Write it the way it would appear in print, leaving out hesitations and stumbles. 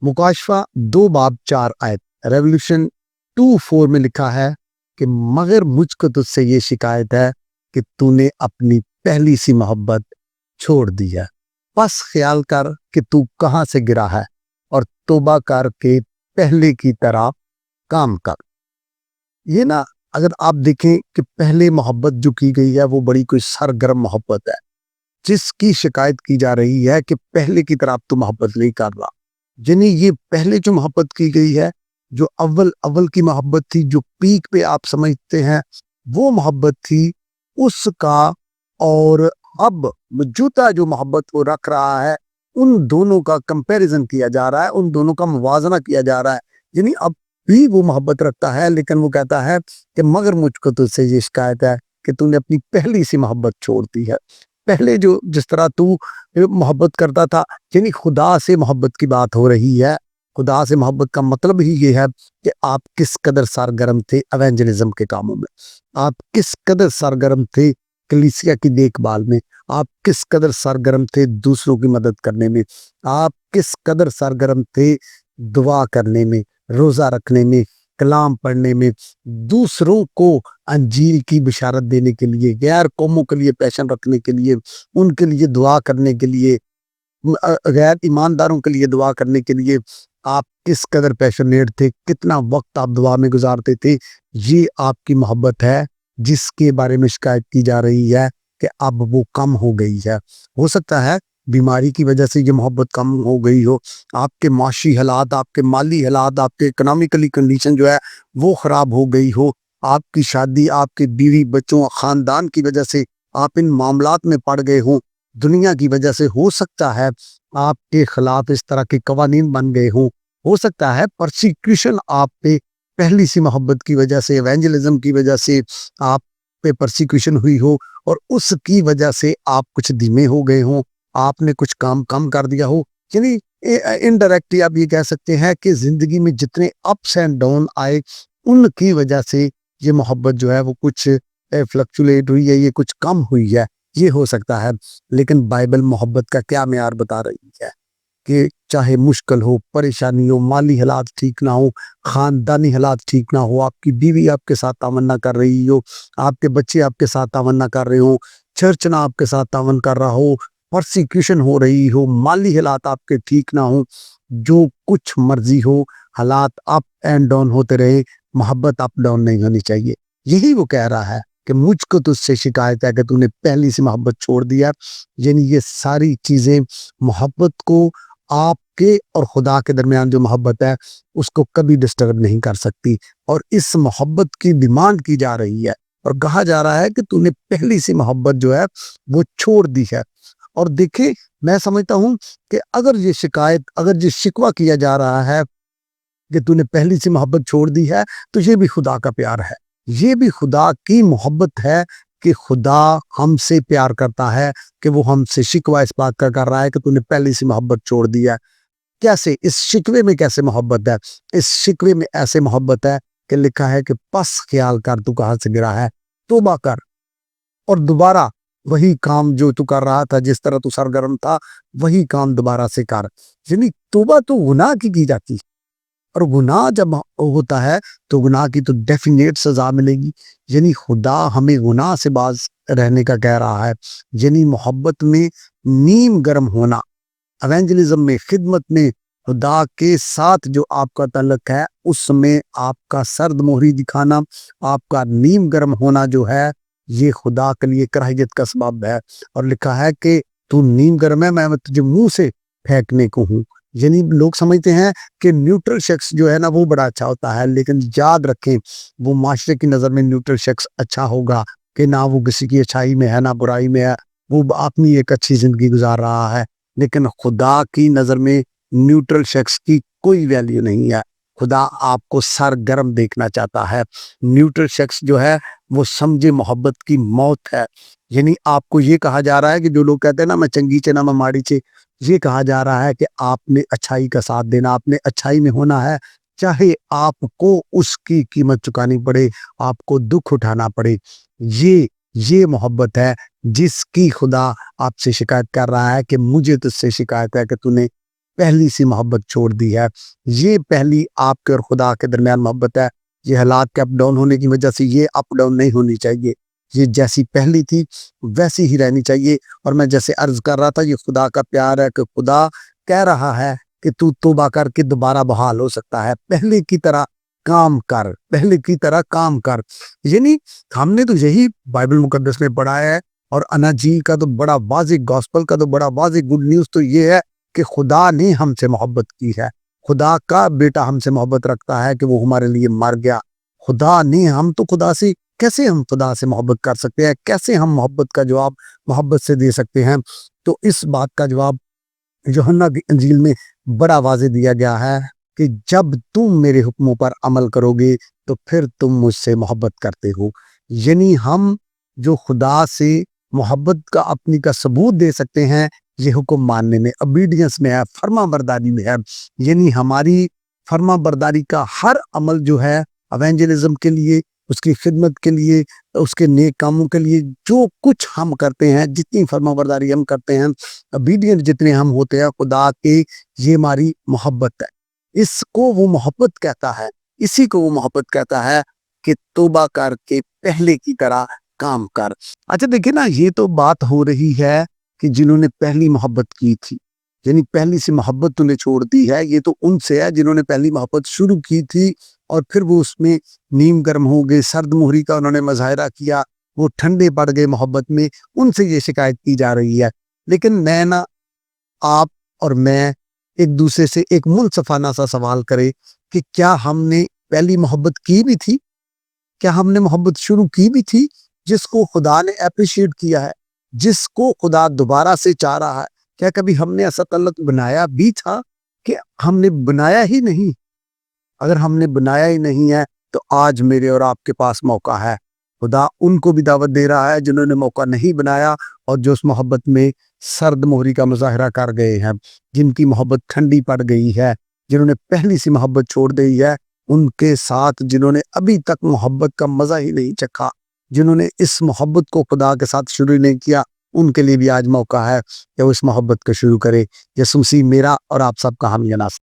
मुकाशफा 2 बाब 4 आयत रेवोल्यूशन 2:4 में लिखा है कि मगर मुझको तुझसे ये शिकायत है कि तूने अपनी पहली सी मोहब्बत छोड़ दी है। बस ख्याल कर कि तू कहाँ से गिरा है और तौबा कर के पहले की तरह काम कर। ये ना, अगर आप देखें कि पहले मोहब्बत जो की गई है वो बड़ी कोई सरगर्म मोहब्बत है, जिसकी शिकायत की जा रही है कि पहले की तरह अब तू मोहब्बत नहीं कर रहा। यानी ये पहले जो मोहब्बत की गई है, जो अव्वल अव्वल की मोहब्बत थी, जो पीक पे आप समझते हैं वो मोहब्बत थी, उसका और अब मौजूदा जो मोहब्बत वो रख रहा है, उन दोनों का कंपैरिजन किया जा रहा है, उन दोनों का मुवाजना किया जा रहा है। यानी अब भी वो मोहब्बत रखता है, लेकिन वो कहता है कि मगर मुझको तुझसे ये शिकायत है कि तूने अपनी पहली सी मोहब्बत छोड़ दी है। पहले जो जिस तरह तू मोहब्बत करता था, यानी खुदा से मोहब्बत की बात हो रही है। खुदा से मोहब्बत का मतलब ही ये है कि आप किस कदर सरगर्म थे एवेंजलिज्म के कामों में, आप किस कदर सरगर्म थे कलीसिया की देखभाल में, आप किस कदर सरगर्म थे दूसरों की मदद करने में, आप किस कदर सरगर्म थे दुआ करने में, रोजा रखने में, कलाम पढ़ने में, दूसरों को अंजील की बिशारत देने के लिए, गैर कौमों के लिए पैशन रखने के लिए, उनके लिए दुआ करने के लिए, गैर ईमानदारों के लिए दुआ करने के लिए आप किस कदर पैशनेट थे, कितना वक्त आप दुआ में गुजारते थे। ये आपकी मोहब्बत है जिसके बारे में शिकायत की जा रही है कि अब वो कम हो गई है। हो सकता है बीमारी की वजह से ये मोहब्बत कम हो गई हो, आपके माशी हालात, आपके माली हालात, आपके इकोनॉमिकली कंडीशन जो है वो खराब हो गई हो, आपकी शादी, आपके बीवी बच्चों खानदान की वजह से आप इन मामलात में पड़ गए हो, दुनिया की वजह से हो सकता है आपके खिलाफ इस तरह के कवानीन बन गए हो सकता है परसिक्यूशन आप पे पहली सी मोहब्बत की वजह से, एवेंजलिज्म की वजह से आप पे परसिक्यूशन हुई हो और उसकी वजह से आप कुछ धीमे हो गए हो, आपने कुछ काम कम कर दिया हो। यानी इनडायरेक्टली आप ये कह सकते हैं कि जिंदगी में जितने अप्स एंड डाउन आए उनकी वजह से ये मोहब्बत जो है वो कुछ फ्लक्चुएट हुई है, ये कुछ कम हुई है, ये हो सकता है। लेकिन बाइबल मोहब्बत का क्या मेयार बता रही है कि चाहे मुश्किल हो, परेशानी हो, माली हालात ठीक ना हो, खानदानी हालात ठीक ना हो, आपकी बीवी आपके साथ तावन ना कर रही हो, आपके बच्चे आपके साथ तावन ना कर रहे हो, चर्च ना आपके साथ तावन कर रहा हो, परसिक्यूशन हो रही हो, माली हालात आपके ठीक ना हो, जो कुछ मर्जी हो, हालात अप एंड डाउन होते रहे, मोहब्बत अप डाउन नहीं होनी चाहिए। यही वो कह रहा है कि मुझको तुझसे शिकायत है कि तूने पहली सी मोहब्बत छोड़ दिया। यानी ये सारी चीजें मोहब्बत को, आपके और खुदा के दरमियान जो मोहब्बत है उसको कभी डिस्टर्ब नहीं कर सकती, और इस मोहब्बत की डिमांड की जा रही है और कहा जा रहा है कि तूने पहली सी मोहब्बत जो है वो छोड़ दी है। और देखिए, मैं समझता हूं कि अगर ये शिकायत, अगर ये शिकवा किया जा रहा है कि तूने पहली सी मोहब्बत छोड़ दी है, तो ये भी खुदा का प्यार है, ये भी खुदा की मोहब्बत है कि खुदा हमसे प्यार करता है, कि वो हमसे शिकवा इस बात का कर रहा है कि तूने पहली सी मोहब्बत छोड़ दी है। कैसे? इस शिकवे में कैसे मोहब्बत है? इस शिकवे में ऐसे मोहब्बत है कि लिखा है कि बस ख्याल कर तू कहाँ से गिरा है, तौबा कर और दोबारा वही काम जो तू कर रहा था, जिस तरह तू सरगर्म था, वही काम दोबारा से कर। यानी तौबा तो गुनाह की जाती है, और गुनाह जब होता है तो गुनाह की तो डेफिनेट सजा मिलेगी। यानी खुदा हमें गुनाह से बाज रहने का कह रहा है। यानी मोहब्बत में नीम गर्म होना, एवेंजलिज्म में, खिदमत में, खुदा के साथ जो आपका ताल्लुक है उसमें आपका सर्द मोहरी दिखाना, आपका नीम गर्म होना जो है, ये खुदा के लिए कराहियत का सबब है। और लिखा है कि तू नीम गर्म है, मैं तुझे मुंह से फेंकने को हूँ। यानी लोग समझते हैं कि न्यूट्रल शख्स जो है ना वो बड़ा अच्छा होता है, लेकिन याद रखें वो माशरे की नज़र में न्यूट्रल शख्स अच्छा होगा कि ना वो किसी की अच्छाई में है ना बुराई में है, वो अपनी एक अच्छी जिंदगी गुजार रहा है। लेकिन खुदा की नज़र में न्यूट्रल शख्स की कोई वैल्यू नहीं है। खुदा आपको सरगर्म देखना चाहता है। न्यूट्रल शख्स जो है वो समझे मोहब्बत की मौत है। यानी आपको ये कहा जा रहा है कि जो लोग कहते हैं ना मैं चंगी चे ना मैं माड़ी चे, ये कहा जा रहा है कि आपने अच्छाई का साथ देना, आपने अच्छाई में होना है, चाहे आपको उसकी कीमत चुकानी पड़े, आपको दुख उठाना पड़े। ये मोहब्बत है जिसकी खुदा आपसे शिकायत कर रहा है कि मुझे तुझसे शिकायत है कि तूने پہلی سی محبت چھوڑ دی ہے. یہ پہلی آپ کے اور خدا کے درمیان محبت ہے. یہ حالات کے اپ ڈاؤن ہونے کی وجہ سے یہ اپ ڈاؤن نہیں ہونی چاہیے. یہ جیسی پہلی تھی ویسی ہی رہنی چاہیے. اور میں جیسے عرض کر رہا تھا یہ خدا کا پیار ہے کہ خدا کہہ رہا ہے کہ تو توبہ کر کے دوبارہ بحال ہو سکتا ہے. پہلے کی طرح کام کر، پہلے کی طرح کام کر. یعنی ہم نے تو یہی بائبل مقدس میں پڑھا ہے، اور اناجیل کا تو بڑا واضح، گاسپل کا تو بڑا واضح گڈ نیوز تو یہ ہے کہ خدا نے ہم سے محبت کی ہے. خدا کا بیٹا ہم سے محبت رکھتا ہے کہ وہ ہمارے لیے مر گیا. خدا نے ہم تو خدا سے کیسے ہم خدا سے محبت کر سکتے ہیں؟ کیسے ہم محبت کا جواب محبت سے دے سکتے ہیں؟ تو اس بات کا جواب یوحنا کی انجیل میں بڑا واضح دیا گیا ہے کہ جب تم میرے حکموں پر عمل کرو گے تو پھر تم مجھ سے محبت کرتے ہو. یعنی ہم جو خدا سے محبت کا اپنی کا ثبوت دے سکتے ہیں یہ حکم ماننے میں، obedience میں ہے، فرما برداری میں ہے. یعنی ہماری فرما برداری کا ہر عمل جو ہے ایونجلزم کے لیے، اس کی خدمت کے لیے، اس کے نیک کاموں کے لیے، جو کچھ ہم کرتے ہیں، جتنی فرما برداری ہم کرتے ہیں، obedient جتنے ہم ہوتے ہیں خدا کے، یہ ہماری محبت ہے. اس کو وہ محبت کہتا ہے، اسی کو وہ محبت کہتا ہے کہ توبہ کر کے پہلے کی طرح کام کر. اچھا دیکھیں نا، یہ تو بات ہو رہی ہے کہ جنہوں نے پہلی محبت کی تھی، یعنی پہلی سی محبت تو نے چھوڑ دی ہے. یہ تو ان سے ہے جنہوں نے پہلی محبت شروع کی تھی اور پھر وہ اس میں نیم گرم ہو گئے، سرد مہری کا انہوں نے مظاہرہ کیا، وہ ٹھنڈے پڑ گئے محبت میں. ان سے یہ شکایت کی جا رہی ہے. لیکن میں نا، آپ اور میں ایک دوسرے سے ایک منصفانہ سا سوال کرے کہ کیا ہم نے پہلی محبت کی بھی تھی؟ کیا ہم نے محبت شروع کی بھی تھی جس کو خدا نے اپریشیٹ کیا ہے، جس کو خدا دوبارہ سے چاہ رہا ہے؟ کیا کبھی ہم نے ایسا تعلق بنایا بھی تھا کہ ہم نے بنایا ہی نہیں؟ اگر ہم نے بنایا ہی نہیں ہے تو آج میرے اور آپ کے پاس موقع ہے. خدا ان کو بھی دعوت دے رہا ہے جنہوں نے موقع نہیں بنایا اور جو اس محبت میں سرد مہری کا مظاہرہ کر گئے ہیں، جن کی محبت ٹھنڈی پڑ گئی ہے، جنہوں نے پہلی سی محبت چھوڑ دی ہے. ان کے ساتھ جنہوں نے ابھی تک محبت کا مزہ ہی نہیں چکھا، جنہوں نے اس محبت کو خدا کے ساتھ شروع نہیں کیا، ان کے لیے بھی آج موقع ہے کہ وہ اس محبت کو شروع کرے. یسوع مسیح میرا اور آپ سب کا حامی ناصر.